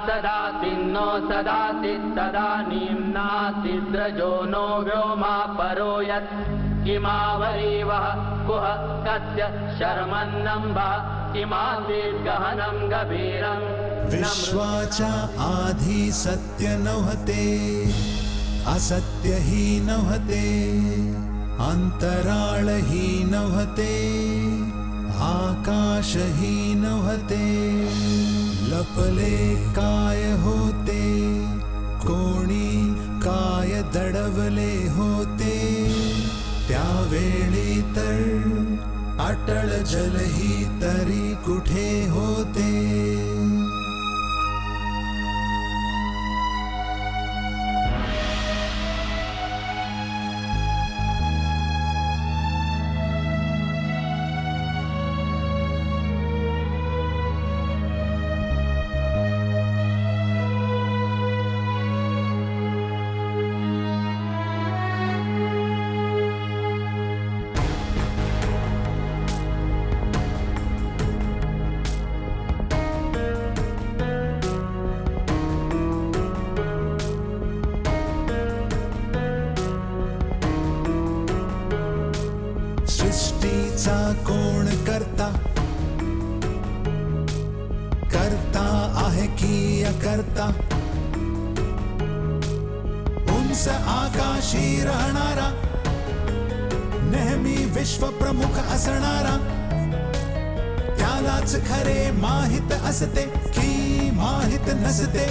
सदासिन्नो सदासित्तदानीं नासिद्रजो no Vyoma परो यत् किमावरीवः कुह कस्य शर्मन्नम्भा किमासीद्गहनं गभीरं विश्वाचा आधी सत्य नव्हते असत्य ही नव्हते अंतराळ ही नव्हते आकाश ही नव्हते लपले काय होते कोणी काय दडवले होते त्यावेळी तर अटळ जलही तरी कुठे होते. सृष्टीचा कोण करता करता आहे की अकर्ता उंच आकाशी राहणारा नेहमी विश्व प्रमुख असणारा त्यालाच खरे माहित असते की माहित नसते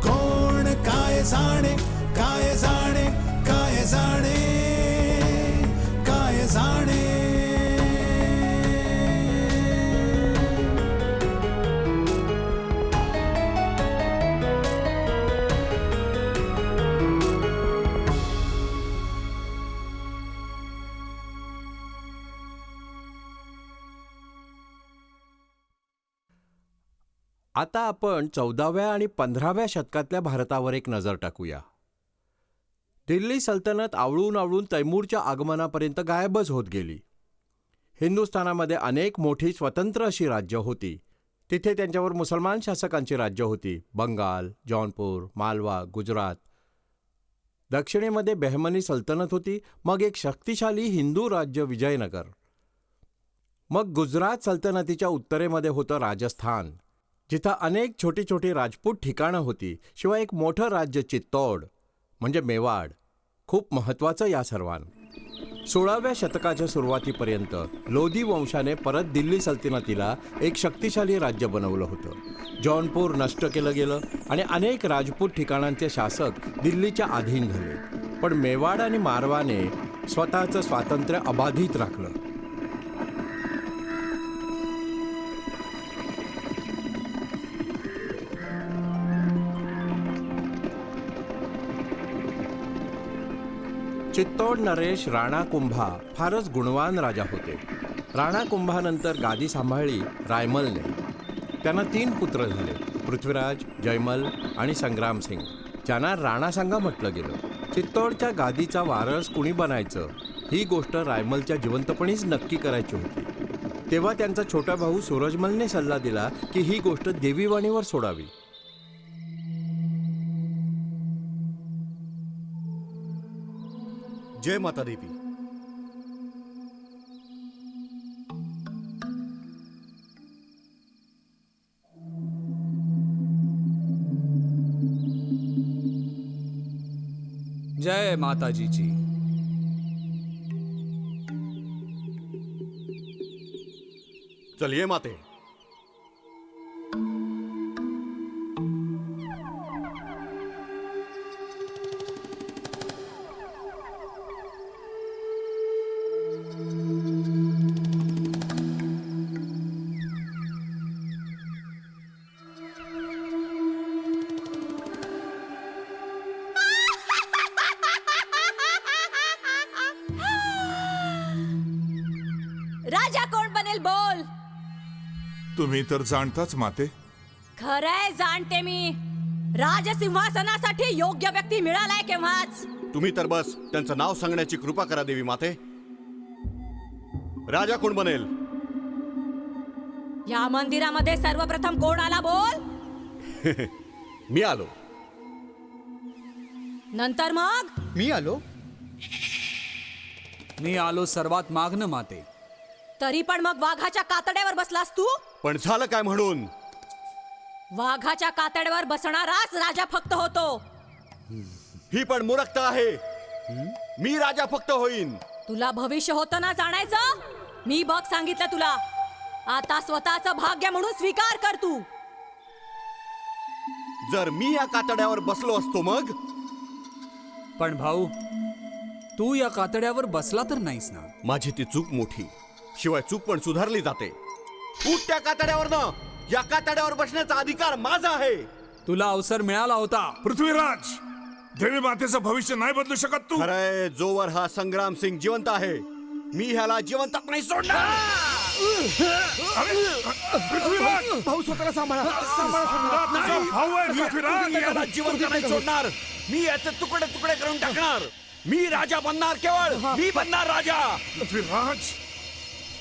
कोण काय जाणे काय जाणे काय जाणे काय जाणे. आता आपण 14व्या आणि 15व्या शतकातल्या भारतावर एक नजर टाकूया. दिल्ली सल्तनत आवळून तैमूरच्या आगमनापर्यंत गायबच होत गेली. हिंदुस्थानामध्ये अनेक मोठी स्वतंत्र अशी राज्य होती. तिथे त्यांच्यावर मुसलमान शासकांची राज्य होती. बंगाल, जौनपूर, मालवा, गुजरात. दक्षिणेमध्ये बेहमनी सल्तनत होती. मग एक शक्तिशाली हिंदू राज्य विजयनगर. मग गुजरात सल्तनतीच्या उत्तरेमध्ये होतं राजस्थान, जिथं अनेक छोटी छोटी राजपूत ठिकाणं होती. शिवाय एक मोठं राज्य चित्तौड म्हणजे मेवाड, खूप महत्त्वाचं या सर्वांत. 16व्या शतकाच्या सुरुवातीपर्यंत लोधी वंशाने परत दिल्ली सल्तनतीला एक शक्तिशाली राज्य बनवलं होतं. जौनपूर नष्ट केलं गेलं आणि अनेक राजपूत ठिकाणांचे शासक दिल्लीच्या अधीन झाले. पण मेवाड आणि मारवाने स्वतःचं स्वातंत्र्य अबाधित राखलं. चित्तौड नरेश राणा कुंभा फारच गुणवान राजा होते. राणा कुंभानंतर गादी सांभाळली रायमलने. त्यांना 3 पुत्र झाले, पृथ्वीराज, जयमल आणि संग्राम सिंग, ज्यांना राणासांगा म्हटलं गेलं. चित्तौडच्या गादीचा वारस कुणी बनायचं ही गोष्ट रायमलच्या जिवंतपणीच नक्की करायची होती. तेव्हा त्यांचा छोटा भाऊ सूरजमलने सल्ला दिला की ही गोष्ट देवीवाणीवर सोडावी. जय माता देवी. जय माताजीची. चलिए माते. राजा कोण बनेल बोल. तुम्ही तर जाणताच माते. खरंय जाणते मी. राजसिंहासनासाठी योग्य व्यक्ती मिळालाय केव्हाच. तुम्ही तर बस त्यांचं नाव सांगण्याची कृपा करा देवी माते. राजा कोण बनेल? या मंदिरामध्ये सर्वप्रथम कोण आला बोल. मी आलो. नंतर मग मी आलो. मी आलो सर्वात मागणं माते. तरी पण मग वाघाच्या कातड्यावर बसलास तू. पण झालं काय म्हणून? वाघाच्या कातड्यावर बसणाराच राजा फक्त होतो. ही पण मूर्खता आहे. मी राजा फक्त होईन. तुला भविष्य होतं ना जाणायचं. मी बघ सांगितलं तुला. आता स्वतःचं भाग्य म्हणून स्वीकार कर तू. जर मी या कातड्यावर बसलो असतो मग? पण भाऊ, तू या कातड्यावर बसला तर नाहीस ना. माझी ती चूक मोठी. शिवाय चूक पण सुधारली जाते. उठ त्या कातड्यावर ना. या कातड्यावर बसण्याचा अधिकार माझा आहे. तुला अवसर मिळाला होता. पृथ्वीराज, देवी मातेचं भविष्य नाही बदलू शकत तू. खरंय, जोवर हा संग्राम सिंग जिवंत आहे मी ह्याला जिवंत नाही सोडणार. पृथ्वीराज, भाऊ स्वतःला सांभाळा. तुझा भाऊ आहे पृथ्वीराज. मी याला जिवंत नाही सोडणार. मी याचे तुकडे तुकडे करून टाकणार. मी राजा बनणार. केवळ मी बनणार राजा. पृथ्वीराज,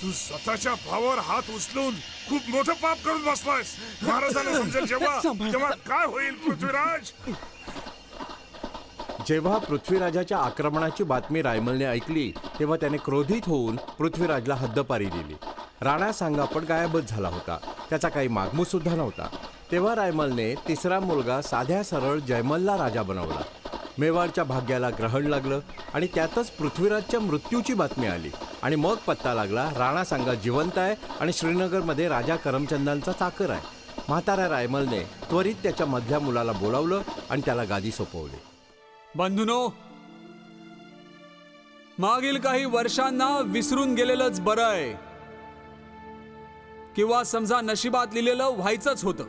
तू स्वतःच्या भावावर हात उचलून खूप मोठं पाप करून बसलायस. महाराजांना समजेल जेव्हा काय होईल पृथ्वीराज. जेव्हा पृथ्वीराजाच्या आक्रमणाची बातमी रायमलने ऐकली तेव्हा त्याने क्रोधित होऊन पृथ्वीराजला हद्दपारी दिली. राणा सांगा पण गायबच झाला होता. त्याचा काही मागमूस सुद्धा नव्हता. तेव्हा रायमलने तिसरा मुलगा साध्या सरळ जयमलला राजा बनवला. मेवाडच्या भाग्याला ग्रहण लागलं आणि त्यातच पृथ्वीराजच्या मृत्यूची बातमी आली. आणि मग पत्ता लागला राणा सांगा जिवंत आहे आणि श्रीनगरमध्ये राजा करमचंदांचा चाकर आहे. म्हाताऱ्या रायमलने त्वरित त्याच्या मधल्या मुलाला बोलावलं आणि त्याला गादी सोपवली. बंधूनो, मागील काही वर्षांना विसरून गेलेलंच बरं आहे. किंवा समजा नशिबात लिहिलेलं व्हायचंच होतं.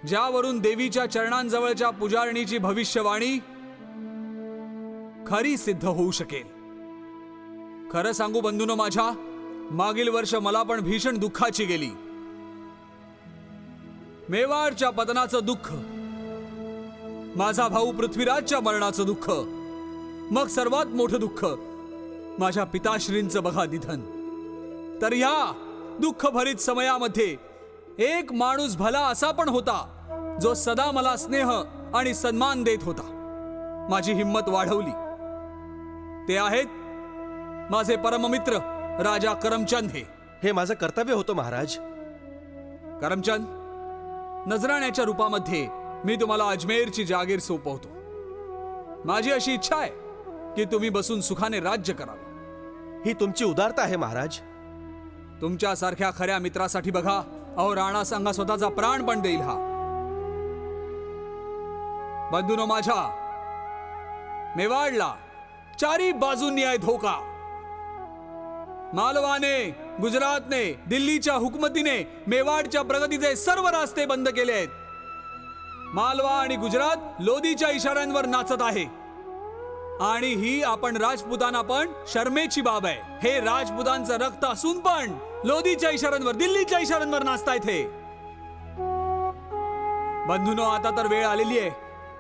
ज्यावरून देवीच्या चरणांजवळच्या पुजारणीची भविष्यवाणी खरी सिद्ध होऊ शकेल. खरं सांगू बंधूनो माझ्या, मागील वर्ष मला पण भीषण दुःखाची गेली. मेवाडच्या पतनाचं दुःख, माझा भाऊ पृथ्वीराजच्या मरणाचं दुःख, मग सर्वात मोठं दुःख माझ्या पिताश्रींचं बघा निधन. तर या दुःखभरीत समयामध्ये एक माणूस भला असा पण होता जो सदा मला स्नेह आणि सन्मान देत होता. माझी हिंमत वाढवली. ते आहेत माझे परममित्र राजा करमचंद. हे माझं कर्तव्य होतं महाराज. करमचंद, नजराण्याच्या रूपामध्ये मी तुम्हाला अजमेरची जागीर सोपवतो. माझी अशी इच्छा आहे की तुम्ही बसून सुखाने राज्य करावे. ही तुमची उदारता आहे महाराज. तुमच्यासारख्या खऱ्या मित्रासाठी बघा, अहो राणा सांगा स्वतःचा प्राण पण देईल. हा बंधूनो माझ्या, मेवाडला चारी बाजूंनी आहे धोका. मालवाने, गुजरातने, दिल्लीच्या हुकमतीने मेवाडच्या प्रगतीचे सर्व रस्ते बंद केले आहेत. मालवा आणि गुजरात लोदीच्या इशाऱ्यांवर नाचत आहे. आणि ही आपण राजपुतांना पण शर्मेची बाब आहे. हे राजपुतांचं रक्त असून पण लोदीच्या इशाऱ्यांवर, दिल्लीच्या इशाऱ्यांवर नाचतायत हे. बंधूनो, आता तर वेळ आलेली आहे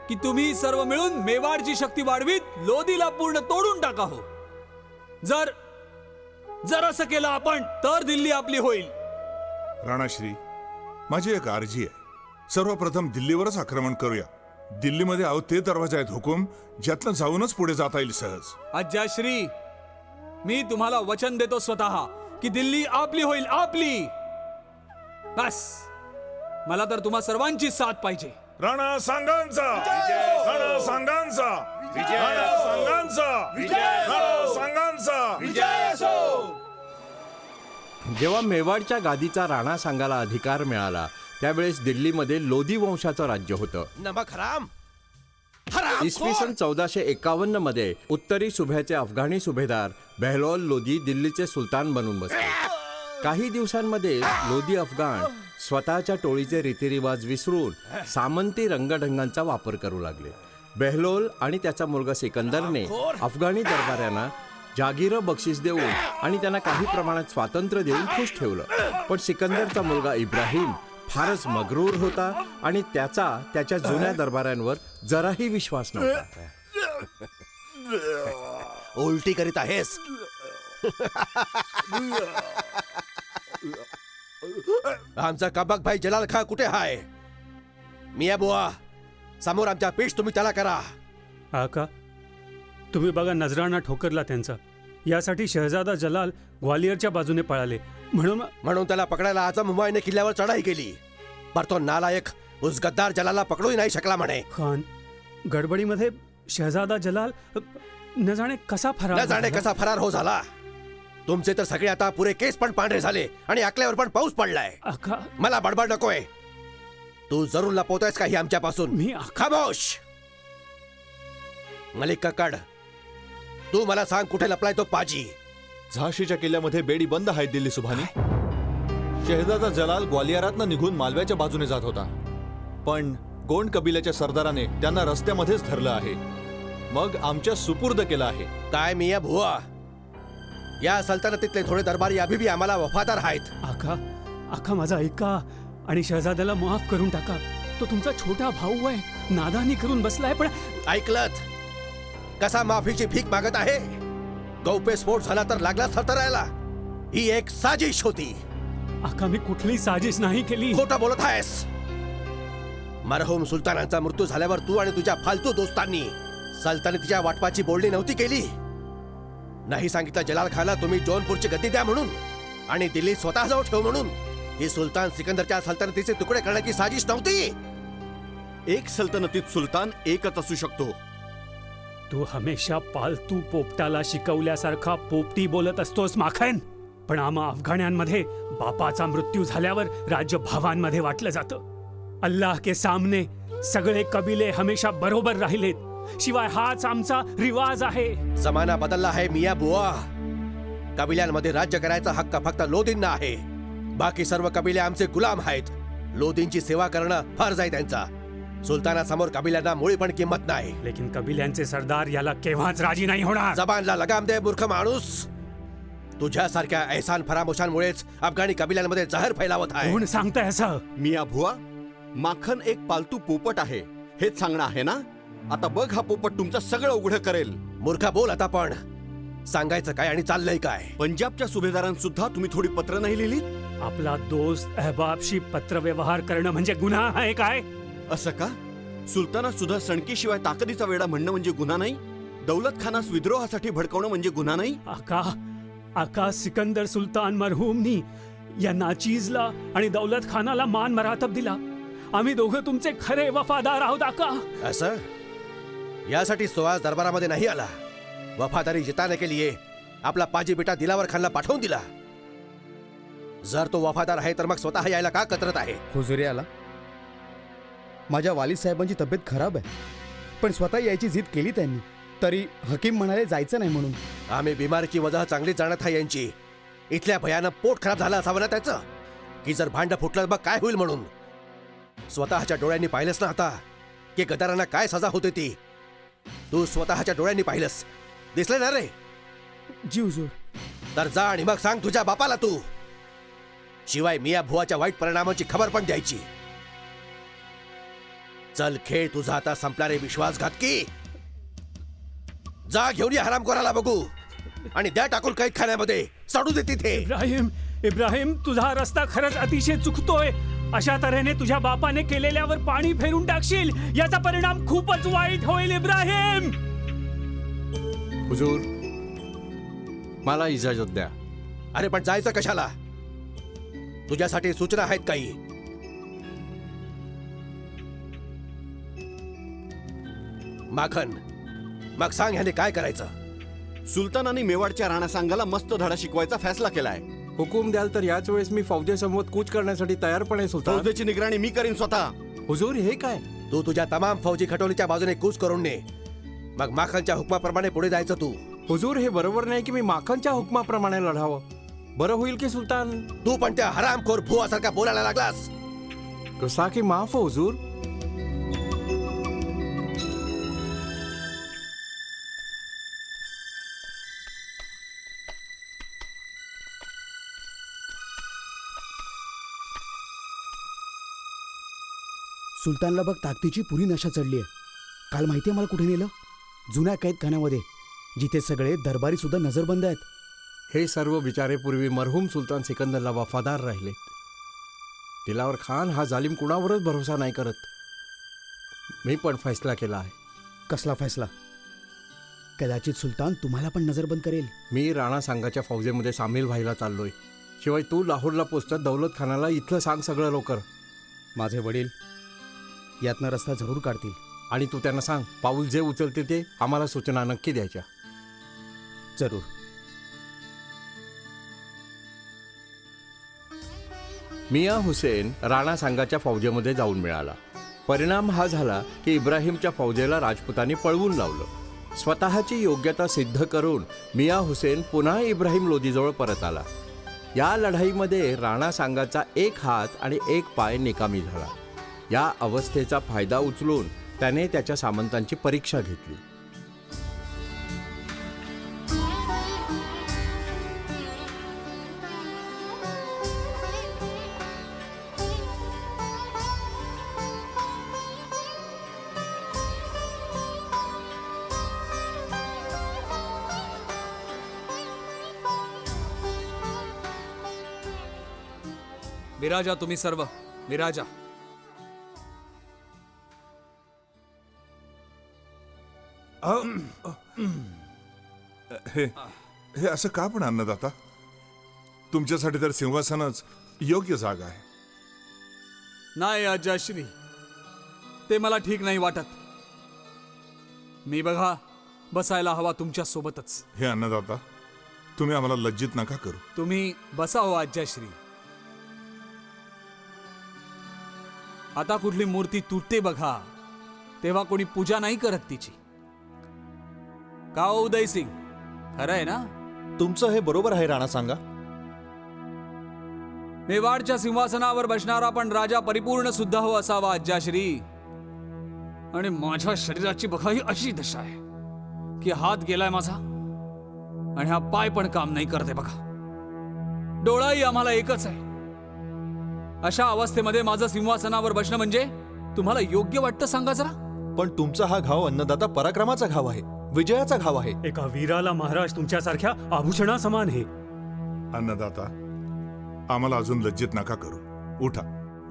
की तुम्ही सर्व मिळून मेवाडची शक्ती वाढवीत लोदीला पूर्ण तोडून टाका. हो, जर असं केलं आपण तर दिल्ली आपली होईल. राणाश्री, माझी एक अर्जी आहे. सर्वप्रथम दिल्लीवरच आक्रमण करूया. दिल्लीमध्ये आहो ते दरवाजा आहेत हुकूम, ज्यातनं जाऊनच पुढे जाता येईल सहज. अज्जाश्री, मी तुम्हाला वचन देतो स्वतः की दिल्ली आपली होईल, आपली. बस, मला तर तुम्हा सर्वांची साथ पाहिजे. राणा सांगांचा, राणा सांगांचा, राणा सांगांचा, राणा सांगांचा. जेव्हा मेवाडच्या गादीचा राणा सांगाला अधिकार मिळाला त्यावेळेस दिल्लीमध्ये लोधी वंशाचं राज्य होतं. नमक हराम. इसवी सन 1451 मध्ये उत्तरी सुभ्याचे अफगाणी सुभेदार बेहलोल लोधी दिल्लीचे सुलतान बनून बसले. काही दिवसांमध्ये लोधी अफगाण स्वतःच्या टोळीचे रीतिरिवाज विसरून सामंती रंगढंगांचा वापर करू लागले. बेहलोल आणि त्याचा मुलगा सिकंदरने अफगाणी दरबाऱ्यांना जागीरं बक्षीस देऊन आणि त्यांना काही प्रमाणात स्वातंत्र्य देऊन खुश ठेवलं. पण सिकंदरचा मुलगा इब्राहिम फारच मगरूर होता आणि त्याच्या जुन्या दरबाऱ्यांवर जराही विश्वास नव्हता. उलटी करीत आहेस. आमचा कबक भाई जलाल खान कुठे आहे? मिया बुवा, समोर आमच्या पेश तुम्ही त्याला करा. आका, तुम्ही बघा नजराणा ठोकरला त्यांचा. यासाठी शहजादा जलाल ग्वालियरच्या बाजूने पळाले म्हणून त्याला पकडायला आजम हुमायूने किल्ल्यावर चढाई केली. पर तो नालायक उस गद्दार जलालला पकडूही नाही शकला म्हणे. खान, गडबडीमध्ये शहजादा जलाल न जाणे कसा फरार हो झाला. तुमचे तर सगळे आता पुरे केस पण पांढरे झाले आणि आकल्यावर पण पाऊस पडलाय. आका, मला बडबड नकोय. तू जरूर लपवतोयस काही आमच्यापासून. मी खामोश. मलिक कक्कड, तू मला सांग कुठे लपलाय तो पाजी. झाशीच्या किल्ल्यामध्ये बेडी बंद आहे दिल्ली सुभानी. शहजादा जलाल ग्वालियरातनं निघून मालव्याच्या बाजूने जात होता, पण गोंड कबिल्याच्या सरदाराने त्यांना रस्त्यामध्येच धरलं आहे. मग आमच्या सुपूर्द केलं आहे. काय मिया भुवा, या सल्तनतीतले थोडे दरबारी अभी भी आम्हाला वफादार आहेत. आका माझा ऐका आणि शहजाद्याला माफ करून टाका. तो तुमचा छोटा भाऊ आहे, नादानी करून बसलाय. पण ऐकलत कसा माफीची भीक मागत आहे. गौप्यस्फोट झाला तर लागला थरथरायला. ही एक साजिश होती. आका, मी कुठली साजिश नाही केली. खोटं बोलत आहेस. मरहूम सुलतानांचा मृत्यू झाल्यावर तू आणि तुझ्या फालतू दोस्तांनी सल्तनतीच्या वाटपाची बोलणी नव्हती केली. नाही सांगितलं जलाल खानला तुम्ही जौनपूरची गद्दी द्या म्हणून आणि दिल्ली स्वतःजवळ ठेव म्हणून. ही सुलतान सिकंदरच्या सल्तनतीचे तुकडे करण्याची साजिश नव्हती. एक सल्तनतीत सुलतान एकच असू शकतो. तू हमेशा पालतू पोपटाला शिकवल्यासारखा पोपटी बोलत असतोस माखन. पण आम्हा अफगाण्यांमध्ये बापाचा मृत्यू झाल्यावर राज्य भावांमध्ये वाटलं जातं. अल्लाह के सामने सगळे कबिले हमेशा बरोबर राहिलेत. शिवाय हाच आमचा रिवाज आहे. जमाना बदलला आहे मिया बुवा. कबिल्यांमध्ये राज्य करायचा हक्क फक्त लोदींना आहे. बाकी सर्व कबिले आमचे गुलाम आहेत. लोदींची सेवा करणं फर्ज आहे त्यांचा. सुलतानासमोर कबिल्यांना मुळी पण किंमत नाही. लेकिन कबिल्यांचे सरदार याला केव्हाच राजी नाही होणार. जबानला लगाम दे मूर्ख माणूस. तुझ्यासारख्या एहसान फरामोशांमुळेच अफगाणी कबिल्यांमध्ये जहर फैलावत आहे. कोण सांगताय असं? मिया भुवा, माखन एक पालतू पोपट आहे हेच सांगणं आहे ना. आता बघ, हा पोपट तुमचं सगळं उघडं करेल. मूर्खा बोल आता. पण सांगायचं काय आणि चाललंय काय? पंजाबच्या सुभेदारांसुद्धा तुम्ही थोडी पत्र नाही लिहिलीत. आपला दोस्त अहबाबशी पत्रव्यवहार करणं म्हणजे गुन्हा आहे काय? असं का? सुलतानात सुद्धा सणकीशिवाय ताकदीचा वेडा म्हणणं म्हणजे गुन्हा नाही? दौलत खानास विद्रोहासाठी भडकवणं म्हणजे गुन्हा नाही? आका सिकंदर सुलतान मरहूमनी या नाचीजला आणि दौलत खानाला मान मरातब दिला. आम्ही दोघं तुमचे खरे वफादार आहोत आका. असं यासाठी सोआज दरबारामध्ये नाही आला. वफादारी जिताने के लिए आपला पाजी बेटा दिलावर खानला पाठवून दिला. जर तो वफादार आहे तर मग स्वतः यायला का कतरत आहे? हुजुरी आला. माझ्या वालिद साहेबांची तब्येत खराब आहे, पण स्वतः यायची जिद केली त्यांनी. तरी हकीम म्हणाले जायचं नाही म्हणून. आम्ही बिमारीची वजह चांगली जाणत आहे यांची. इथल्या भयानं पोट खराब झालं असावं ना त्याचं, की जर भांड फुटलं मग काय होईल म्हणून. स्वतःच्या डोळ्यांनी पाहिलंस ना आता की गदारांना काय सजा होते ती. तू स्वतःच्या डोळ्यांनी पाहिलंस, दिसले ना रे? जी हुजूर. तर जा आणि मग सांग तुझ्या बापाला तू. शिवाय मिया भुवाच्या वाईट परिणामाची खबर पण द्यायची. चल, खेळ तुझा आता संपला रे विश्वासघातकी. जा घेऊन या हरामखोराला बघू आणि द्या टाकून कैद खाण्यामध्ये. चढू दे तिथे. इब्राहिम, तुझा रस्ता खरंच अतिशय चुकतोय. अशा तऱ्हेने तुझ्या बापाने केलेल्यावर पाणी फेरून टाकशील. याचा परिणाम खूपच वाईट होईल इब्राहिम. हुजूर, मला इजाजत द्या. अरे पण जायचं कशाला? तुझ्यासाठी सूचना आहेत काही? माखन, मग सांग ह्याने काय करायचं? सुलतानांनी मेवाडच्या राणा सांगाला मस्त धडा शिकवायचा फैसला केलाय. हुकूम द्याल तर याच वेळेस मी फौजेसमोर कूच करण्यासाठी तयारपणे सुलतान. फौजेची निगराणी मी करीन स्वतः. हुजूर, हे काय? तू तुझ्या तमाम फौजी खटोलीच्या बाजूने कूच करून ने. मग माखनच्या हुकमाप्रमाणे पुढे जायचं तू. हुजूर, हे बरोबर नाही की मी माखनच्या हुकमाप्रमाणे लढावं. बरं होईल की सुलतान? तू पण त्या हरामखोर भुवासारखा बोलायला लागलास. कसा की माफ हो हुजूर. सुलतानला बघ ताकदीची पुरी नशा चढली आहे. काल माहिती आहे मला कुठे नेलं? जुन्या कैदखान्यामध्ये, जिथे सगळे दरबारी सुद्धा नजरबंद आहेत. हे सर्व बिचारे पूर्वी मरहूम सुलतान सिकंदरला वफादार राहिले. दिलावर खान हा जालिम कुणावरच भरोसा नाही करत. मी पण फैसला केला आहे. कसला फैसला? कदाचित सुलतान तुम्हाला पण नजरबंद करेल. मी राणा सांगाच्या फौजेमध्ये सामील व्हायला चाललोय. शिवाय तू लाहोरला पोचतात दौलत खानाला इथलं सांग सगळं लवकर. माझे वडील यातनं रस्ता जरूर काढतील. आणि तू त्यांना सांग पाऊल जे उचलते ते आम्हाला सूचना नक्की द्यायच्या. जरूर. मिया हुसेन राणा सांगाच्या फौजेमध्ये जाऊन मिळाला. परिणाम हा झाला की इब्राहिमच्या फौजेला राजपुतांनी पळवून लावलं. स्वतःची योग्यता सिद्ध करून मिया हुसेन पुन्हा इब्राहिम लोदीजवळ परत आला. या लढाईमध्ये राणा सांगाचा एक हात आणि एक पाय निकामी झाला. या अवस्थेचा फायदा उचलून त्याने त्याच्या सामंतांची परीक्षा घेतली. विराजा तुम्ही सर्व, विराजा. हे हे असं का पण अन्नदाता? तुमच्यासाठी तर सिंहासनच योग्य जागा आहे. नाही आज्याश्री, ते मला ठीक नाही वाटत. मी बघा बसायला हवा तुमच्या सोबतच. हे अन्नदाता, तुम्ही आम्हाला लज्जित नका करू. तुम्ही बसा हो आज्याश्री. आता कुठली मूर्ती तुटते बघा, तेव्हा कोणी पूजा नाही करत तिची. का हो उदय सिंग, खरं आहे ना? तुमचं हे बरोबर आहे राणा सांगा. मेवाडच्या सिंहासनावर बसणारा पण राजा परिपूर्ण सुद्धा हो असावा आज्याश्री. आणि माझ्या शरीराची बघा ही अशी दशा आहे की हात गेलाय माझा आणि हा पाय पण काम नाही करते बघा. डोळाही आम्हाला एकच आहे. अशा अवस्थेमध्ये माझं सिंहासनावर बसणं म्हणजे तुम्हाला योग्य वाटतं सांगा जरा? पण तुमचा हा घाव अन्नदाता पराक्रमाचा घाव आहे, विजयाचा घाव आहे. एका वीराला महाराज तुमच्यासारख्या आभूषणा समान आहे. अन्नदाता, आम्हाला अजून लज्जित नका करू. उठा,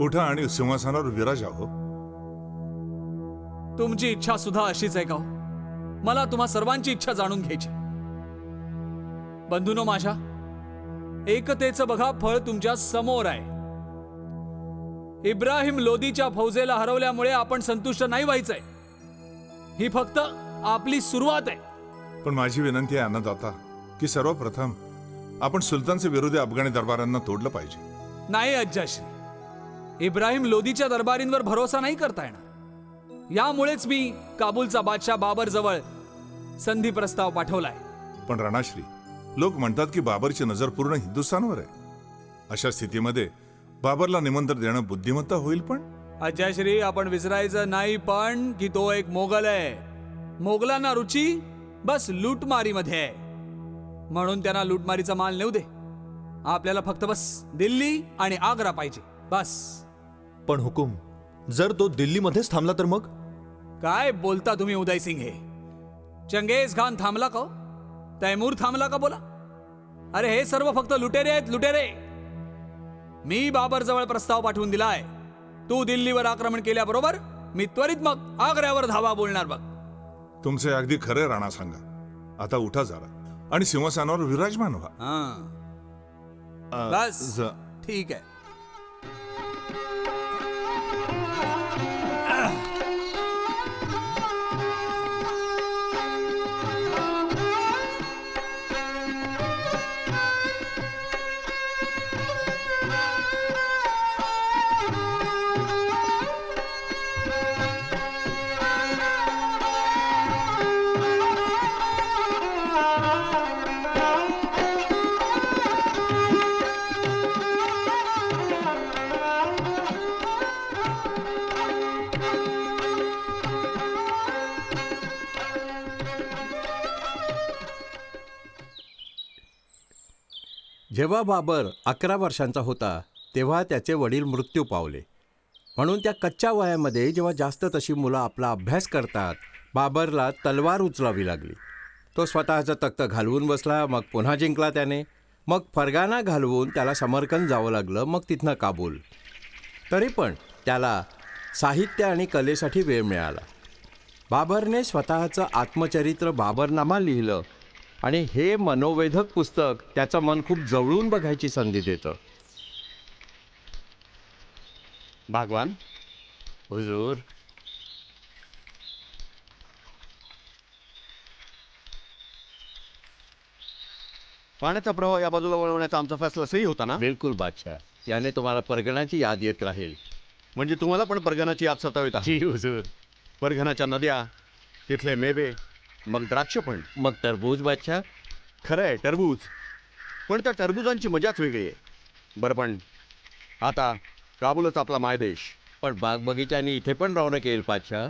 उठा आणि सिंहासनावर विराजा हो. तुमची इच्छा सुद्धा अशीच आहे का हो? मला तुम्हा सर्वांची इच्छा जाणून घ्यायची. बंधूनो माझ्या, एकतेचं बघा फळ तुमच्या समोर आहे. इब्राहिम लोदीच्या फौजेला हरवल्यामुळे आपण संतुष्ट नाही व्हायचंय. ही फक्त आपली सुरुवात आहे. पण माझी विनंती आहे अन्नदाता की सर्वप्रथम आपण सुलतानचे विरोधी अफगाणी दरबारांना तोडलं पाहिजे. नाही आज्याश्री, इब्राहिम लोदीच्या दरबारींवर भरोसा नाही करता येणार. यामुळेच मी काबूलचा बादशाह बाबर जवळ संधी प्रस्ताव पाठवलाय. पण राणाश्री, लोक म्हणतात की बाबरची नजर पूर्ण हिंदुस्थानवर आहे. अशा स्थितीमध्ये बाबरला निमंत्रण देणं बुद्धिमत्ता होईल. पण आज्याश्री, आपण विसरायचं नाही पण की तो एक मोगल आहे. मोगलांना रुची बस लूटमारीमध्ये आहे. म्हणून त्यांना लूटमारीचा माल नेऊ दे. आपल्याला फक्त बस दिल्ली आणि आग्रा पाहिजे बस. पण हुकूम, जर तो दिल्लीमध्येच थांबला तर मग? काय बोलता तुम्ही उदय सिंग? हे चंगेज खान थांबला का? तैमूर थांबला का? बोला. अरे हे सर्व फक्त लुटेरे आहेत, लुटेरे. मी बाबर जवळ प्रस्ताव पाठवून दिलाय. तू दिल्लीवर आक्रमण केल्याबरोबर मी त्वरित मग आग्र्यावर धावा बोलणार बघ. तुमचे अगदी खरे राणा सांगा. आता उठा जरा आणि सिंहासनावर विराजमान व्हा. बस ठीक आहे. जेव्हा बाबर 11 वर्षांचा होता तेव्हा त्याचे वडील मृत्यू पावले. म्हणून त्या कच्च्या वयामध्ये जेव्हा जास्त तशी मुलं आपला अभ्यास करतात, बाबरला तलवार उचलावी लागली. तो स्वतःचं तख्त घालवून बसला. मग पुन्हा जिंकला त्याने. मग फरगाना घालवून त्याला समरकंद जावं लागलं. मग तिथनं काबूल. तरी पण त्याला साहित्य आणि कलेसाठी वेळ मिळाला. बाबरने स्वतःचं आत्मचरित्र बाबरनामा लिहिलं आणि हे मनोवेधक पुस्तक त्याचं मन खूप जवळून बघायची संधी देतं. भागवान हुजूर, पाण्याचा प्रवाह या बाजूला वळवण्याचा आमचा फैसला सही होता ना? बिलकुल बादशाह. याने तुम्हाला परगणाची याद येत राहील. म्हणजे तुम्हाला पण परगणाची याद सतावित आहे? जी हुजूर. परगणाच्या नद्या, तिथले मेवे, मग द्राक्ष पण. मग टरबूज बादशाह. खरं आहे, टरबूज. पण त्या टरबुजांची मजाच वेगळी आहे. बरं, पण आता काबूलच आपला मायदेश. पण बाग बगीच्यानी इथे पण रौनक येईल बादशाह.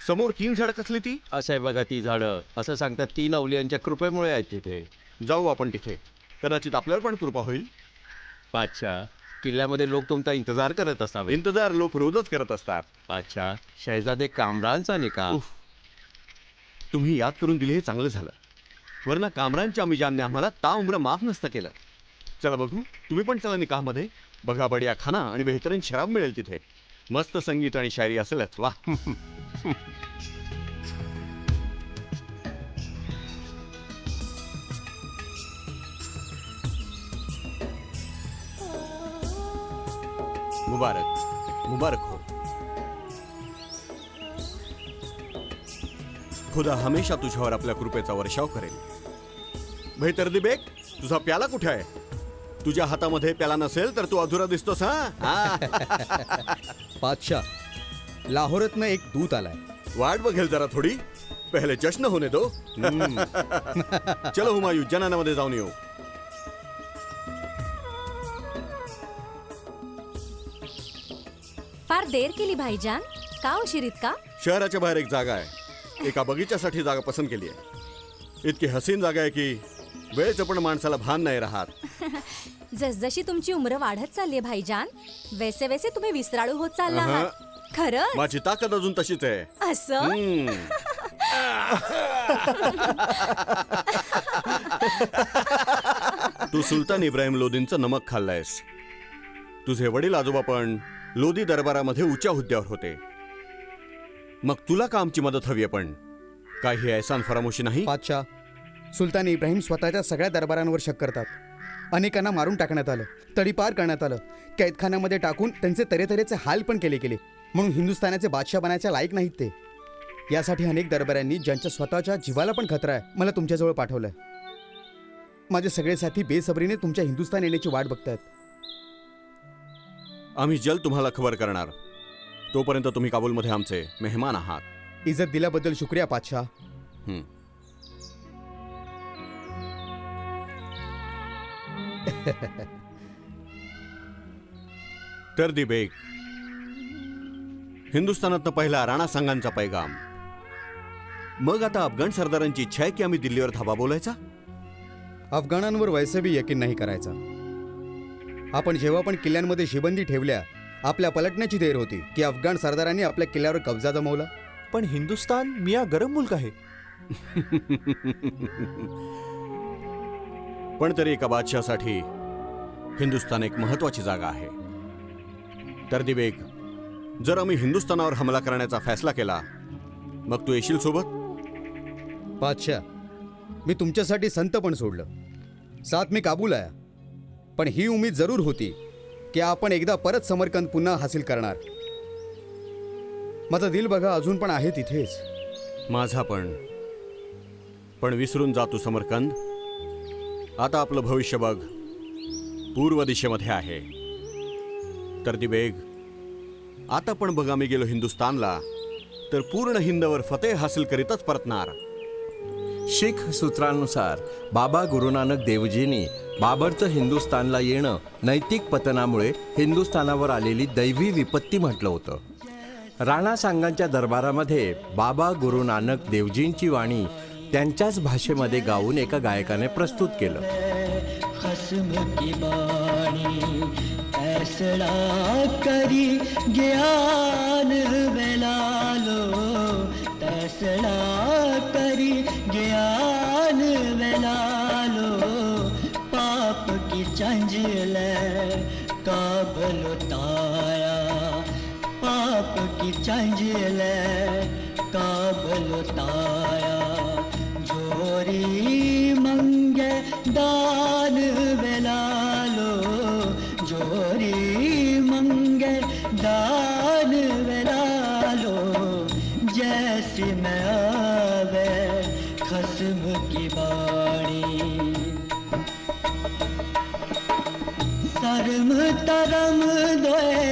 समोर 3 झाडं कसली ती? असं आहे बघा ती झाडं. असं सांगतात 3 अवलियांच्या कृपेमुळे आहेत तिथे. जाऊ आपण तिथे, कदाचित आपल्यावर पण कृपा होईल. बादशाह, किल्ल्यामध्ये लोक तुमचा इंतजार करत असावे. इंतजार लोक रोजच करत असतात. बादशाह, शहजादे कामरानचा निकाह. तुम्ही याद करून दिले हे चांगलं झालं. वरना कामरानच्या अमिजानने आम्हाला ताउम्र माफ नसतं केलं. चला बघू, तुम्ही पण चला निकाहमध्ये. बघा, बढिया खाना आणि बेहतरीन शराब मिळेल तिथे. मस्त संगीत आणि शायरी असेलच. वा. मुबारक मुबारक हो. खुदा हमेशा तुझ्यावर आपल्या कृपेचा वर्षाव करेल. भाई तरदी बेग, तुझा प्याला कुठे आहे? तुझ्या हातामध्ये प्याला नसेल तर तू अधुरा दिसतोस. हा. बादशाह, लाहोरातनं एक दूत आलाय. वाट बघेल जरा थोडी. पहिले जश्न होने दो. चलो हुमायूं, जनानामध्ये जाऊन येऊ. फार देर केली भाईजान. का उशीर इतका? शहराच्या बाहेर एक जागा आहे. एका बगीच्यासाठी जागा पसंत केली आहे. इतकी हसीन जागा आहे की वेळेचं पण माणसाला भान नाही राहत. जसजशी तुमची उम्र वाढत चालली आहे भाईजान, वैसे वैसे तुम्ही विसराळू होत चालला आहात. खरं माझी ताकद अजून तशीच आहे. असं? तू सुलतान इब्राहिम लोदींचं नमक खाल्लायस. तुझे वडील आजोबा पण लोदी दरबारामध्ये उच्च हुद्द्यावर होते. मग तुला का आमची मदत हवी आहे? पण काय ही ऐसान फरामोशी नाही? बादशाह, सुलतान इब्राहिम स्वतःच्या सगळ्या दरबारांवर शक करतात. अनेकांना मारून टाकण्यात आलं, तडीपार करण्यात आलं, कैदखान्यामध्ये टाकून त्यांचे तऱ्हेतऱ्हेचे हाल पण केले. म्हणून हिंदुस्थानाचे बादशाह बनायच्या लायक नाहीत ते. यासाठी अनेक दरबाऱ्यांनी ज्यांच्या स्वतःच्या जीवाला पण खतरा आहे मला तुमच्याजवळ पाठवलंय. माझे सगळे साथी बेसबरीने तुमच्या हिंदुस्थान येण्याची वाट बघतायत. आम्ही जल्द तुम्हाला खबर करणार. तोपर्यंत तुम्ही काबूलमध्ये आमचे मेहमान आहात. इज्जत दिल्याबद्दल शुक्रिया बादशाह. तरदी बेग, हिंदुस्थानातनं पहिला राणा सांगांचा पैगाम. मग आता अफगाण सरदारांची इच्छा आहे की आम्ही दिल्लीवर धाबा बोलायचा? अफगाणांवर वैसे बी यकीन नाही करायचा. आपण जेव्हा पण किल्ल्यांमध्ये शिबंदी ठेवल्या, आपल्या पलटण्याची देर होती की अफगाण सरदारांनी आपल्या किल्ल्यावर कब्जा जमवला. पण हिंदुस्थान मिया गरम मुल्क आहे. पण तरी एका बादशाहासाठी हिंदुस्थान एक महत्वाची जागा आहे. तरदी बेग, जर आम्ही हिंदुस्थानावर हमला करण्याचा फैसला केला, मग तू येशील सोबत? बादशाह, मी तुमच्यासाठी संत पण सोडलं, साथ मी काबूल आहे. पण ही उम्मीद जरूर होती की आपण एकदा परत समरकंद पुन्हा हासिल करणार. माझं दिल बघा अजून पण आहे तिथेच. माझा पण विसरून जा तू समरकंद. आता आपलं भविष्य बघ पूर्व दिशेमध्ये आहे. तरदी बेग, आता पण बघ, आम्ही गेलो हिंदुस्थानला तर पूर्ण हिंदवर फतेह हासिल करीतच परतणार. शीख सूत्रांनुसार बाबा गुरुनानक देवजींनी बाबरचं हिंदुस्थानला येणं नैतिक पतनामुळे हिंदुस्थानावर आलेली दैवी विपत्ती म्हटलं होतं. राणा सांगांच्या दरबारामध्ये बाबा गुरुनानक देवजींची वाणी त्यांच्याच भाषेमध्ये गाऊन एका गायकाने प्रस्तुत केलं. खस्म की बाणी फैसला करी ज्ञान वेलालो, फैसला करी ज्ञान वेलालो, पाप की चंजल काबल ताया, पाप की चंजले काबल ताया जोरी मंगे दान वेलालो जोरी मंगे दान वेलालो जैसी मैं आवे खस्म की बाणी तरम तरम दोए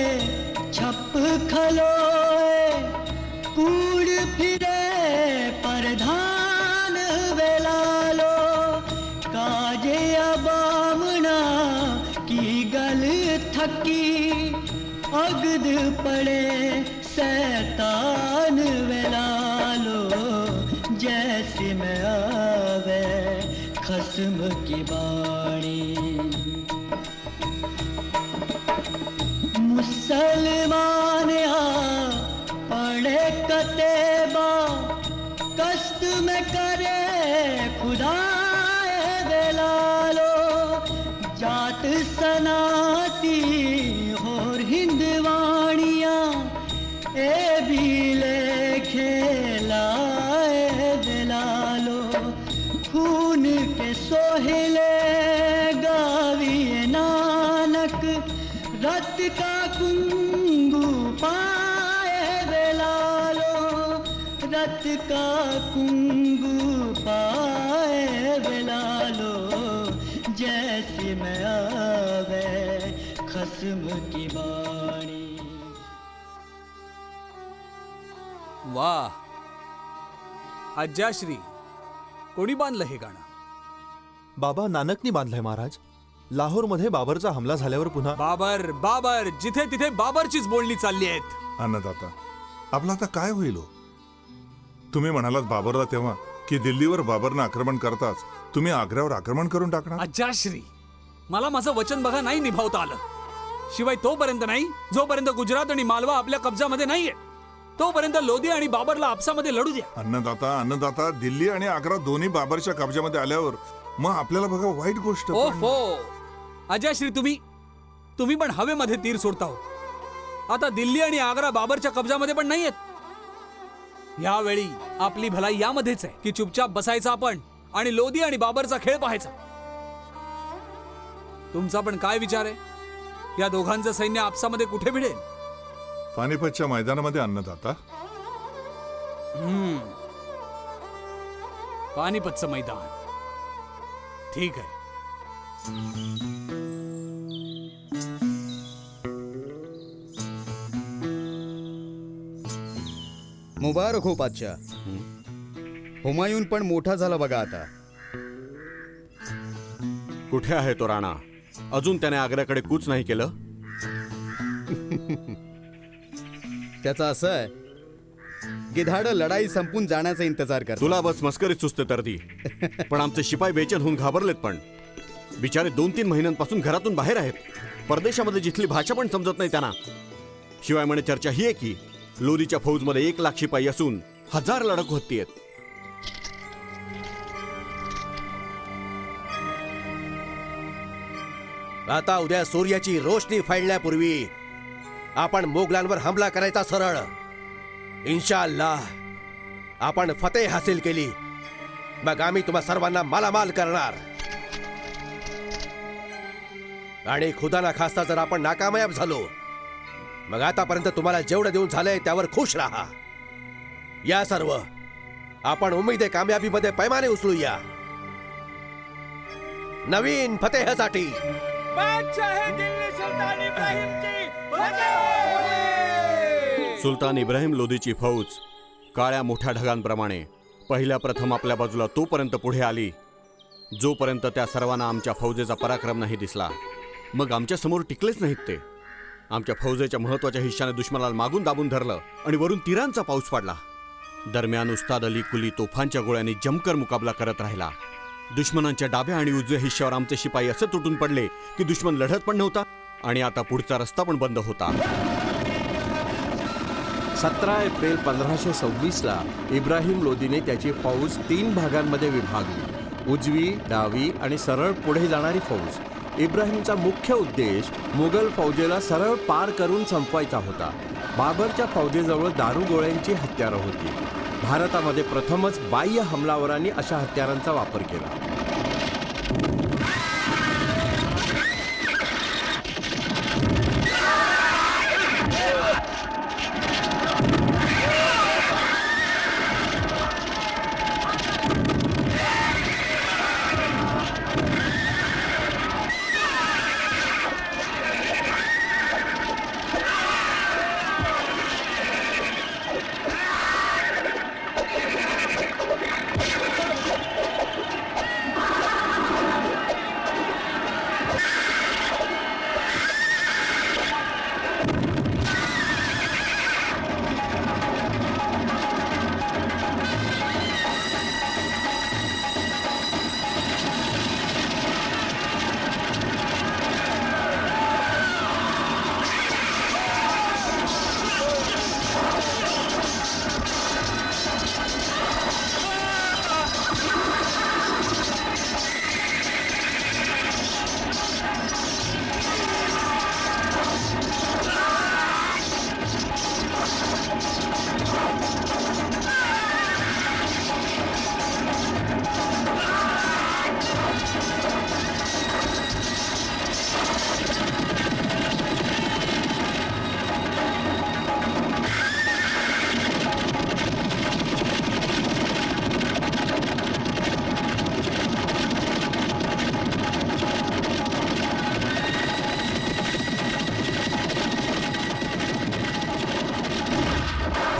छप खलोए कूड़ फिरे परधान वेलालो काजे अबामना की गल थकी अगद पड़े सैतान वेलालो जैसी मैं आवे खस्म की बाणी मुसलमान पढ़े कतेबा कष्ट में करे खुदा वेलालो जात सनाती और हिंदवाणिया ए भी ले खेलाए वेलालो खून के सोहले गावी नानक रत का कुंगू पाए वेलालो रत का कुंगू पाए वेलालो जैसी मैं आवे खस्म की बाणी वाह आज्याश्री कोणी बांधलं हे गाणं? बाबा नानकनी बांधलंय महाराज. लाहोरमध्ये बाबरचा हमला झाल्यावर पुन्हा बाबर बाबर जिथे तिथे बाबरचीच बोलणी चालली आहेत. अन्नदाता आपला आता काय होईल हो? तुम्ही म्हणालात बाबरला तेव्हा की दिल्लीवर बाबरनं आक्रमण करताच तुम्ही आग्र्यावर आक्रमण करून टाकणार. आज्याश्री मला माझं वचन बघा नाही निभावता आलं. शिवाय तोपर्यंत नाही जोपर्यंत गुजरात आणि मालवा आपल्या कब्जामध्ये नाहीये तोपर्यंत लोधी आणि बाबरला आपसामध्ये लढू द्या. अन्नदाता दिल्ली आणि आग्रा दोन्ही बाबरच्या कब्जामध्ये आल्यावर मग आपल्याला बघा वाईट गोष्ट. ओफो अजयश्री तुम्ही पण हवेमध्ये तीर सोडता हो. आता दिल्ली आणि आग्रा बाबरच्या कब्जामध्ये पण नाहीयेत. यावेळी आपली भलाई यामध्येच आहे की चुपचाप बसायचं आपण आणि लोधी आणि बाबरचा खेळ पाहायचा. तुमचा पण काय विचार आहे? या दोघांचं सैन्य आपसामध्ये कुठे भिडेल? पानिपतच्या मैदानामध्ये. अन्नदाता पानिपतचं मैदान ठीक आहे. मुबारक हो पातशा. हुमायून पण मोठा झाला बघा आता. कुठे आहे तो राणा? अजून त्याने आग्र्याकडे कूच नाही केलं. त्याचं असं आहे गिधाड लढाई संपून जाण्याचा इंतजार कर. तुला बस मस्करीच सुचते तर ती. पण आमचे शिपाई बेचैन होऊन घाबरलेत. पण बिचारे 2-3 महिन्यांपासून घरातून बाहेर आहेत. परदेशामध्ये जिथली भाषा पण समजत नाही त्यांना. शिवाय म्हणे चर्चा ही आहे की लोधीच्या फौजमध्ये 1 लाख शिपाई असून 1000 लढत होतीयेत. आता उद्या सूर्याची रोशनी फैलण्यापूर्वी आपण मोगलांवर हमला करायचा सरळ. इन्शाअल्लाह आपण फतेह हासिल केली मग आम्ही तुम्हा सर्वांना मालामाल करणार. आणि खुदा ना खास्ता जर आपण नाकामयाब झालो मग आतापर्यंत तुम्हाला जेवढं देऊन झालंय त्यावर खुश राहा. या सर्व आपण उम्मीद कामयाबीमध्ये पैमाने उचलूया नवीन फतेहसाठी. सुलतान इब्राहिम लोधीची फौज काळ्या मोठ्या ढगांप्रमाणे पहिल्या प्रथम आपल्या बाजूला तोपर्यंत पुढे आली जोपर्यंत त्या सर्वांना आमच्या फौजेचा पराक्रम नाही दिसला. मग आमच्या समोर टिकलेच नाहीत ते. आमच्या फौजेच्या महत्वाच्या हिश्श्याने दुश्मनाला मागून दाबून धरलं आणि वरून तीरांचा पाऊस पडला. दरम्यान उस्ताद अली कुली तोफांच्या गोळ्यांनी जमकर मुकाबला करत राहिला. दुश्मनांच्या डाव्या आणि उजव्या हिश्श्यावर आमचे शिपाई असे तुटून पडले की दुश्मन लढत पण नव्हता आणि आता पुढचा रस्ता पण बंद होता. 17 एप्रिल 1526ला इब्राहिम लोधीने त्याची फौज 3 भागांमध्ये विभागली. उजवी, डावी आणि सरळ पुढे जाणारी फौज. इब्राहिमचा मुख्य उद्देश मुघल फौजेला सरळ पार करून संपवायचा होता. बाबरच्या फौजेजवळ दारुगोळ्यांची हत्यारं होती. भारतामध्ये प्रथमच बाह्य हमलावरांनी अशा हत्यारांचा वापर केला.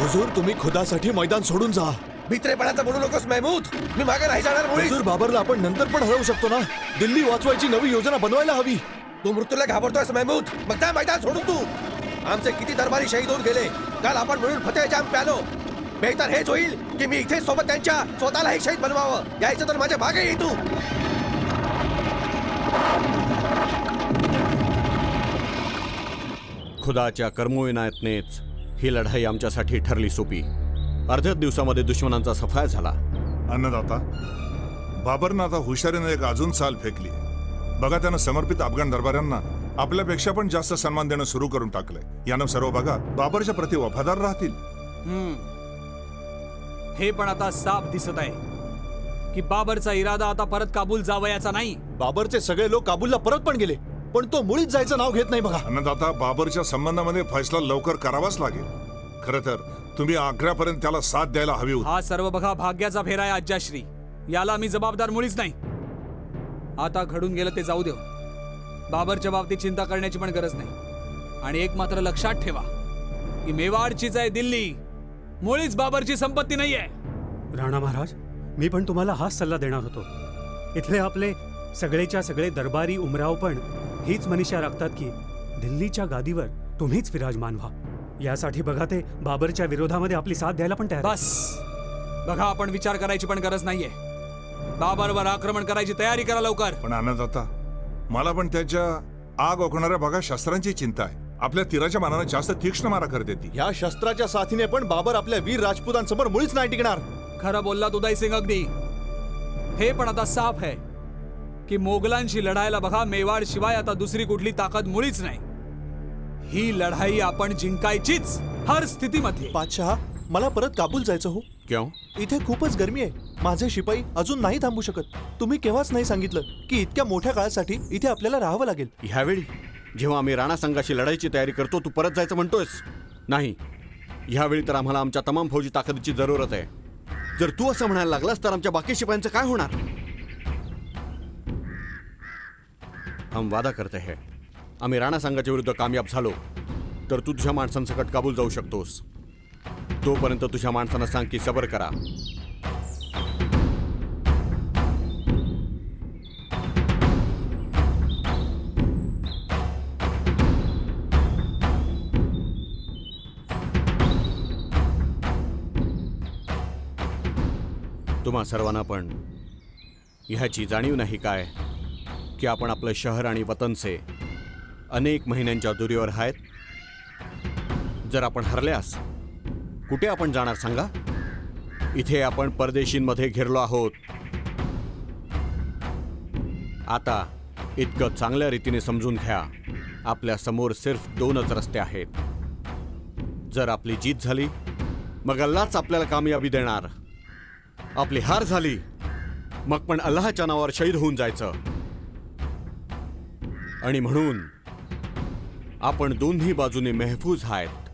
हुजूर, तुम्ही खुदासाठी मैदान सोडून जा. भित्रेपणाचं बोलू नकोस महमूद. मी मागे नाही जाणार मुळीच. हुजूर, बाबरला आपण नंतर पण हरवू शकतो ना. दिल्ली वाचवायची नवी योजना बनवायला हवी. तू मृत्यूला घाबरतोयस महमूद. मग त्या मैदान सोडून तू. आमचे किती दरबारी शहीद होऊन गेले. काल आपण मिळून फतेह जाम प्यालो. बेहतर हेच होईल की मी इथे सोबत त्यांच्या स्वतःलाही शहीद बनवावं. यायचं तर माझ्या मागे ये तू. खुदाच्या कर्मविनायतनेच ही लढाई आमच्यासाठी ठरली सोपी. अर्ध्याच दिवसामध्ये दुश्मनांचा सफाया झाला. अन्नदाता, बाबरनं आता हुशारीनं एक अजून चाल फेकली. बघा, त्यानं समर्पित अफगाण दरबाऱ्यांना आपल्यापेक्षा पण जास्त सन्मान देणं सुरू करून टाकलंय. यानं सर्व बघा बाबरच्या प्रति वफादार राहतील. हे पण आता साफ दिसत आहे की बाबरचा इरादा आता परत काबूल जावयाचा नाही. बाबरचे सगळे लोक काबूलला परत पण गेले, पण तो मुळीच जायचं नाव घेत नाही. बघा अन्नदाता, बाबरच्या संबंधामध्ये फैसला लवकर करावाच लागेल. खरं तर तुम्ही आग्र्यापर्यंत त्याला साथ द्यायला हवी होती. हा सर्व बघा भाग्याचा फेरा आहे आज्याश्री. याला मी जबाबदार मुळीच नाही. आता घडून गेलं ते जाऊ देऊ. बाबरच्या बाबतीत चिंता करण्याची पण गरज नाही. आणि एक मात्र लक्षात ठेवा की मेवाडचीच आहे दिल्ली, मुळीच बाबरची संपत्ती नाहीये. राणा महाराज, मी पण तुम्हाला हाच सल्ला देणार होतो. इथले आपले सगळेच्या सगळे दरबारी उमराव पण हीच मनीषा राखतात की दिल्लीच्या गादीवर तुम्हीच विराजमान व्हा. यासाठी बघा ते बाबरच्या विरोधामध्ये आपली साथ द्यायला पण तयार. बस बघा, आपण विचार करायची पण गरज नाहीये. बाबरवर आक्रमण करायची तयारी करा लवकर. पण अन्नदाता, मला पण त्याच्या आग ओकणाऱ्या बघा शस्त्रांची चिंता आहे. आपल्या तीराच्या मानाने जास्त तीक्ष्ण मारा करते ती. या शस्त्राच्या साथीने पण बाबर आपल्या वीर राजपुतांसमोर मुळीच नाही टिकणार. खरं बोललात उदय सिंग अगदी. हे पण आता साफ आहे की मोगलांशी लढायला बघा मेवाड शिवाय आता दुसरी कुठली ताकद मुळीच नाही. ही लढाई आपण जिंकायचीच हर स्थितीमध्ये. बादशहा, मला परत काबूल जायचं हो. क्यों? इथे खूपच गरमी आहे. माझे शिपाई अजून नाही थांबू शकत. तुम्ही केव्हाच नाही सांगितलं की इतक्या मोठ्या काळासाठी इथे आपल्याला राहावं लागेल. ह्यावेळी जेव्हा आम्ही राणा संघाशी लढाईची तयारी करतो, तू परत जायचं म्हणतोयस? नाही, ह्यावेळी तर आम्हाला आमच्या तमाम फौजी ताकदीची जरूरत आहे. जर तू असं म्हणायला लागलास तर आमच्या बाकी शिपायांचं काय होणार? हम वादा करते हैं, आम्ही राणा संघाच्या विरुद्ध कामयाब झालो तर तू तुझ्या माणसांसकट काबूल जाऊ शकतोस. तोपर्यंत तुझ्या माणसांना सांग की सबर करा. तुम्हा सर्वांना पण ह्याची जाणीव नाही काय की आपण आपलं शहर आणि वतनचे अनेक महिन्यांच्या दुरीवर आहेत. जर आपण हरल्यास कुठे आपण जाणार सांगा? इथे आपण परदेशींमध्ये घेरलो आहोत. आता इतकं चांगल्या रीतीने समजून घ्या, आपल्या समोर सिर्फ 2च रस्ते आहेत. जर आपली जीत झाली मग अल्लाच आपल्याला कामयाबी देणार. आपली हार झाली मग पण अल्लाहच्या नावावर शहीद होऊन जायचं. आणि म्हणून आपण दोन्ही बाजूने महफूज आहेत.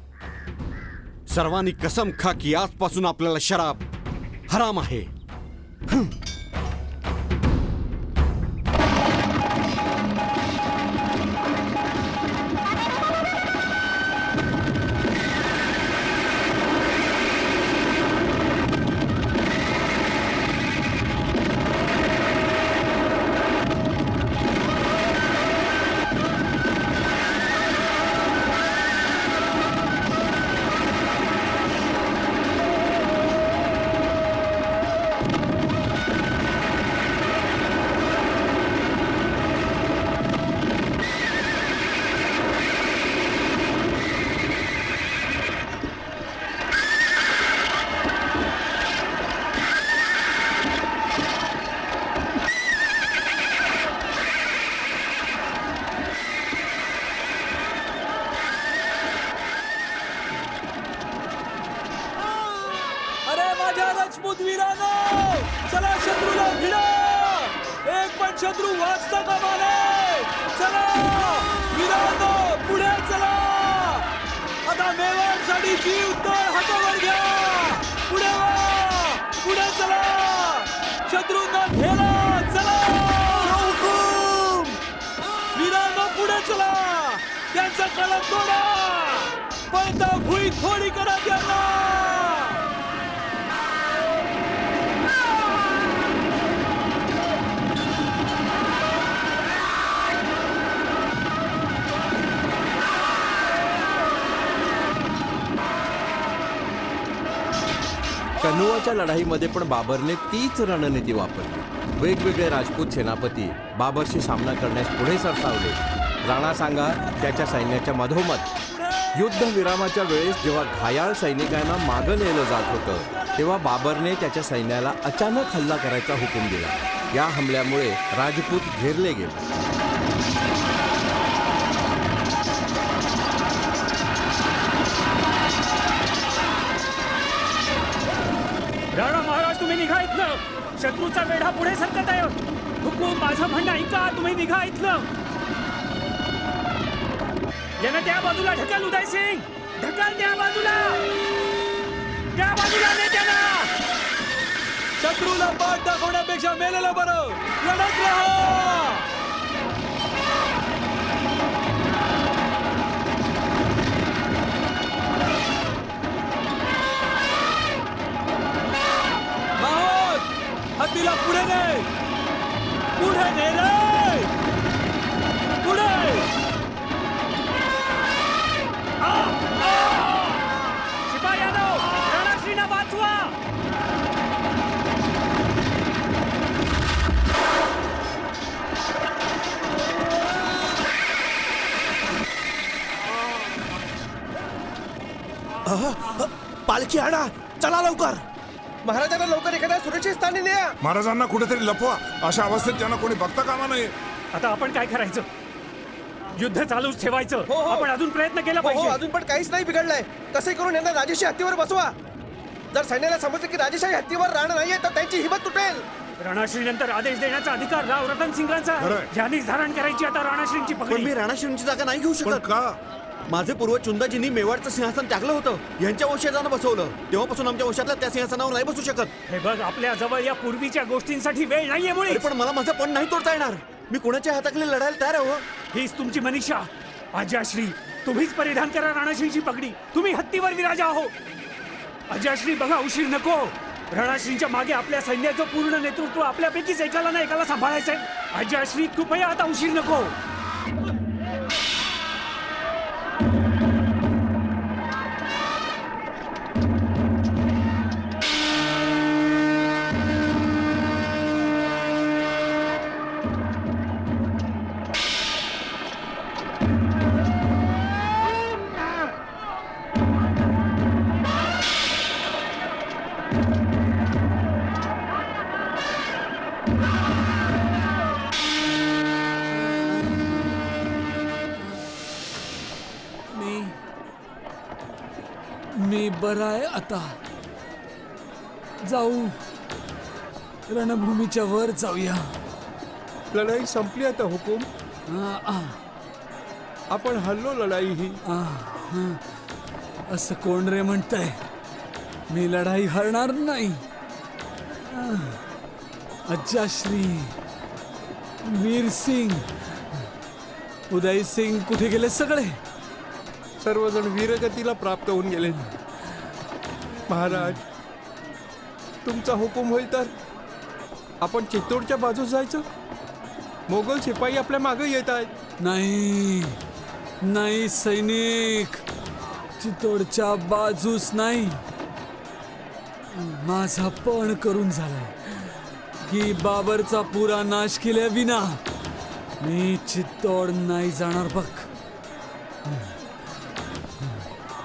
सर्वांनी कसम खा की आजपासून आपल्याला शराब हराम आहे. अरे माझ्या राजपूत वीरांनो, चला शत्रूला भिडा. एक पण शत्रू वाचता कामा नये. चला वीरांनो, पुढे चला. आता मेवाडसाठी जीव तर हातावर घ्या. पुढे वा, पुढे चला. शत्रूंना घेरा. चला वीरांनो, पुढे चला. त्यांचा कळप तोडा. पळता भुई थोडी करा त्यांना. कन्हुआच्या लढाईमध्ये पण बाबरने तीच रणनीती वापरली. वेगवेगळे राजपूत सेनापती बाबरशी सामना करण्यास पुढे सरसावले. राणा सांगा त्याच्या सैन्याच्या मधोमध युद्धविरामाच्या वेळेस जेव्हा घायाळ सैनिकांना मागं नेलं जात होतं तेव्हा बाबरने त्याच्या सैन्याला अचानक हल्ला करायचा हुकूम दिला. या हमल्यामुळे राजपूत घेरले गेले. राणा महाराज, तुम्ही निघा इथलं. शत्रूचा वेढा पुढे सरकत आहे. हुकूम, माझं म्हणणं ऐका. तुम्ही निघा इथलं. यानं त्या बाजूला ढकल. उदयसिंग, ढकल त्या बाजूला. त्या बाजूला ने त्याला. शत्रूला पाठ दाखवण्यापेक्षा मेलेलं बरं. लढत राहा. हत्तीला पुढे ने. पुढे ने रे. पुढे. शिपायानो, रणश्रीना वाचवा. पालखी आणा. चला लवकर. महाराजांना लवकर एखाद्या सुरक्षित स्थानी न्या. महाराजांना कुठेतरी लपवा. अशा अवस्थेत त्यांना कोणी बघता कामा नये. आता आपण काय करायचं? युद्ध चालूच ठेवायचं. आपण अजून प्रयत्न केला पाहिजे. अजून पण काहीच नाही बिघडलंय. कसे करून यांना राजेशी हत्तीवर बसवा. जर सैन्याला समजलं की राजेशाही हत्तीवर राहणार नाहीये तर त्यांची हिंमत तुटेल. राणाश्रीनंतर आदेश देण्याचा अधिकार राव रतन सिंगांचा. ज्यांनीच धारण करायची आता राणाश्रींची पकडी. मी राणाश्रींची जागा नाही घेऊ शकत. का? माझे पूर्वज चुंदाजींनी मेवाडचं सिंहासन त्यागलं होतं. यांच्या वंशजानं बसवलं. तेव्हापासून आमच्या वंशातल्या त्या सिंहासनावर नाही बसू शकत. हे बघ, आपल्या जवळ या पूर्वीच्या गोष्टींसाठी वेळ नाहीये मुळे. पण मला माझं पण नाही तोडता येणार. मी कोणाच्या हाताखाली लढायला तयार आहे. हीच तुमची मनीषा. अजयश्री, तुम्हीच परिधान करा राणाश्रींची पगडी. तुम्ही हत्तीवर विराजा आहो. अजयश्री बघा, उशीर नको. राणाश्रींच्या मागे आपल्या सैन्याचं पूर्ण नेतृत्व आपल्यापैकीच एकाला ना एकाला सांभाळायचंय. अजयश्री, कृपया आता उशीर नको. मी बरा आहे आता. जाऊ, रणभूमीच्या वर जाऊया. लढाई संपली आता हुकूम. आपण हल्लो लढाई ही. असं कोण रे म्हणतंय? मी लढाई हरणार नाही. अज्जाश्री, वीर सिंग, उदय सिंग कुठे गेले सगळे? सर्वजण वीरगतीला प्राप्त होऊन गेले. महाराज, तुमचा हुकूम होईल तर आपण चित्तोडच्या बाजूस जायचं. मोगल शिपाई आपल्या मागे येत आहेत. नाही नाही सैनिक, चित्तोडच्या बाजूस नाही. माझा पण करून झालाय की बाबरचा पुरा नाश केल्या विना मी चित्तोड नाही जाणार बघ.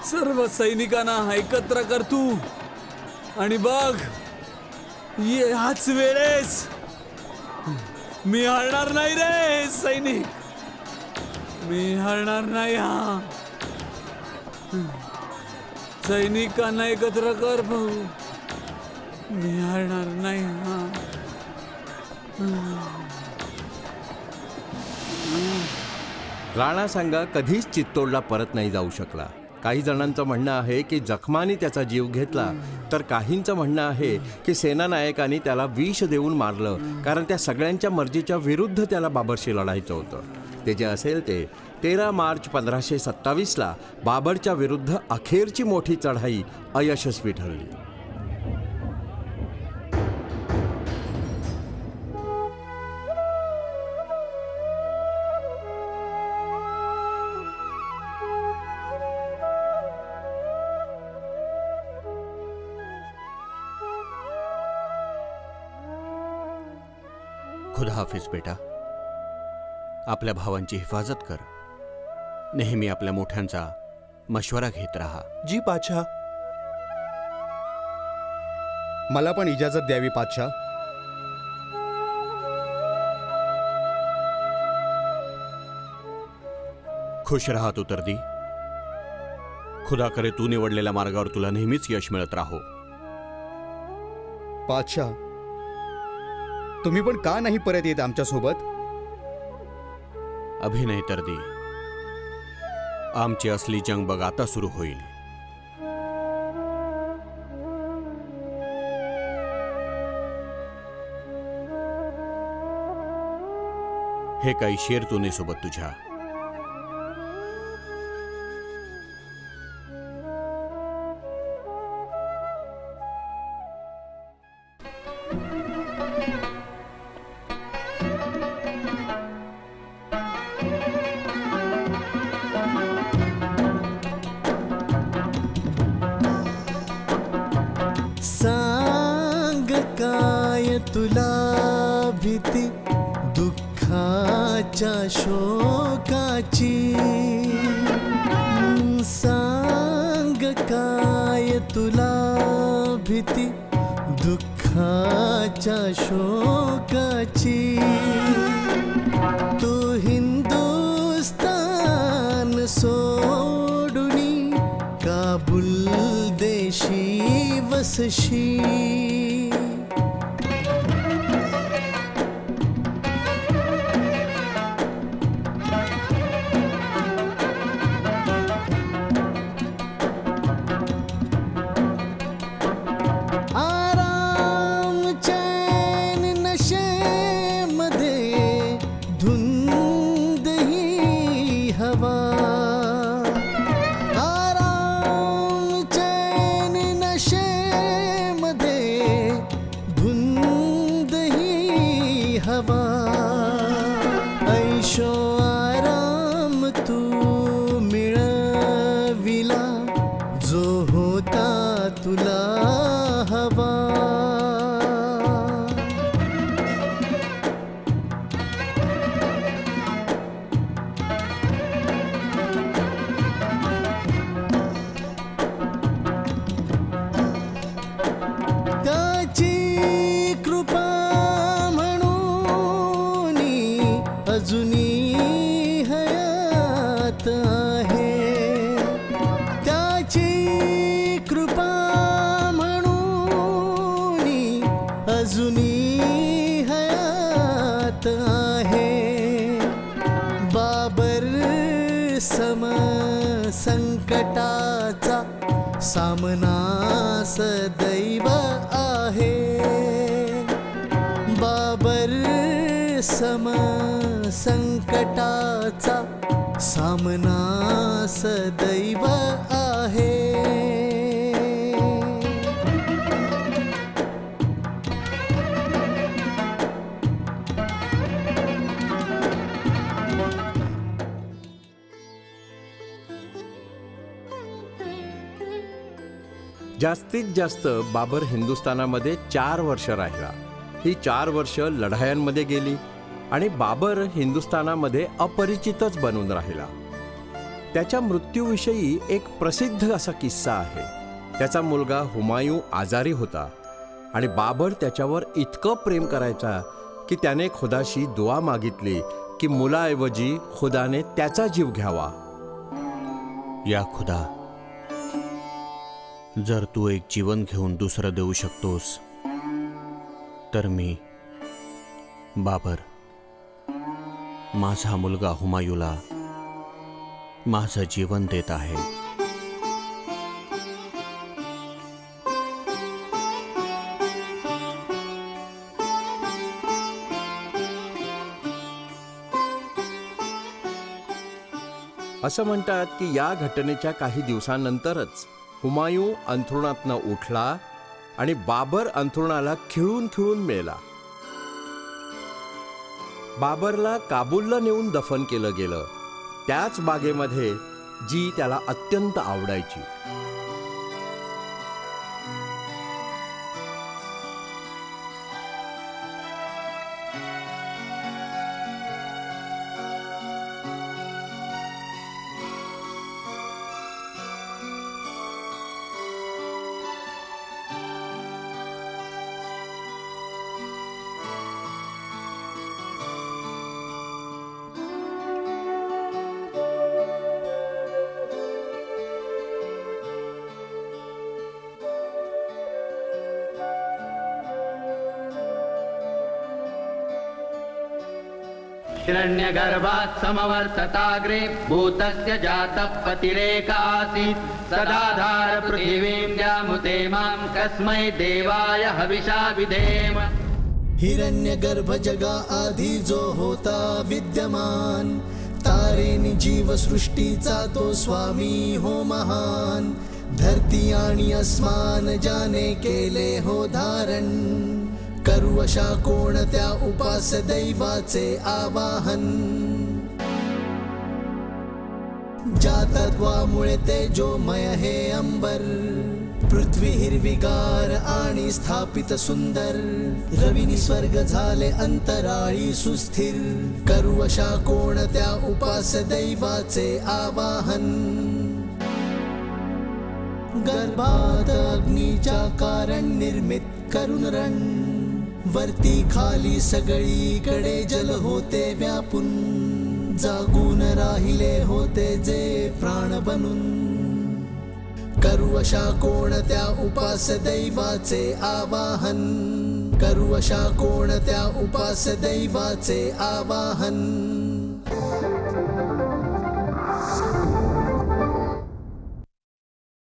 सर्व सैनिकांना एकत्र कर तू आणि बघ, ह्याच वेळेस मी हरणार नाही रे सैनिक, मी हरणार नाही. हा सैनिकांना एकत्र कर भाऊ, मी हरणार नाही. हा राणा सांगा कधीच चित्तोडला परत नाही जाऊ शकला. काही जणांचं म्हणणं आहे की जखमांनी त्याचा जीव घेतला, तर काहींचं म्हणणं आहे की सेनानायकांनी त्याला विष देऊन मारलं, कारण त्या सगळ्यांच्या मर्जीच्या विरुद्ध त्याला बाबरशी लढायचं होतं. ते जे असेल ते 13 मार्च 1527ला बाबरच्या विरुद्ध अखेरची मोठी चढाई अयशस्वी ठरली. खुदा हाफिज बेटा. आपल्या भावांची हिफाजत कर. नेहमी आपल्या मोठ्यांचा मशवरा घेत रहा. जी पातशाह. मला पण इजाजत द्यावी पातशाह. खुश रहा तू तरदी. खुदा करे तू निवडलेल्या मार्गावर तुला नेहमीच यश मिळत राहो. पातशाह, तुम्ही पण का नाही परत येत आमच्या सोबत? अभिनय तरदी, आमची असली जंग बघ आता सुरू होईल. हे काही शेर तूने सोबत तुझ्या. सांग काय तुला भीती दुःखाच्या शोकाची. सांग काय तुला भीती दुःखाच्या शोकाची. तू हिंदुस्तान सोडुनी काबुल देशी वसशी. आराम चैन नशेमध्ये धुंद ही हवा. आराम चैन नशेमध्ये धुंद ही हवा. ऐशो आराम तू मिळविला जो होता तुला हवा. सम संकटाचा सामना सदैव आहे. बाबर सम संकटाचा सामना सदैव आहे. जास्तीत जास्त बाबर हिंदुस्थानामध्ये 4 वर्ष राहिला. ही 4 वर्ष लढायांमध्ये गेली आणि बाबर हिंदुस्थानामध्ये अपरिचितच बनून राहिला. त्याच्या मृत्यूविषयी एक प्रसिद्ध असा किस्सा आहे. त्याचा मुलगा हुमायूं आजारी होता आणि बाबर त्याच्यावर इतकं प्रेम करायचा की त्याने खुदाशी दुआ मागितली की मुलाऐवजी खुदाने त्याचा जीव घ्यावा. या खुदा, जर तू एक जीवन घेऊन दुसरं देऊ शकतोस तर मी बाबर माझा मुलगा हुमायूला माझं जीवन देत आहे. असं म्हणतात की या घटनेच्या काही दिवसांनंतरच हुमायूं अंथरुणातनं उठला आणि बाबर अंथरुणाला खिळून खिळून मेला. बाबरला काबूलला नेऊन दफन केलं गेलं, त्याच बागेमध्ये जी त्याला अत्यंत आवडायची. हिरण्यगर्भात् समवर्तताग्रे भूतस्य जातः पतिरेक आसीत् सदाधार पृथिवीं द्यामुते मां कस्मै देवाय हविषा विधेम. हिरण्यगर्भ जगा आधी जो होता विद्यमान, तारेनी जीव सृष्टीचा तो स्वामी हो महान. धरती आणि अस्मान ज्याने केले हो धारण, करू अशा कोणत्या उपास दैवाचे आवाहन. ज्या तत्वामुळे तेजोमय हे अंबर, पृथ्वी हिरवीगार आणि स्थापित सुंदर. रविनी स्वर्ग झाले अंतराळी सुस्थिर, करू अशा कोणत्या उपास दैवाचे आवाहन. गर्भात अग्नीच्या कारण निर्मित करून रण, वरती खाली सगळीकडे जल होते व्यापून. जागून राहिले होते जे प्राण बनून, करू अशा कोणत्या उपास दैवाचे आवाहन. करू अशा कोणत्या उपास दैवाचे आवाहन.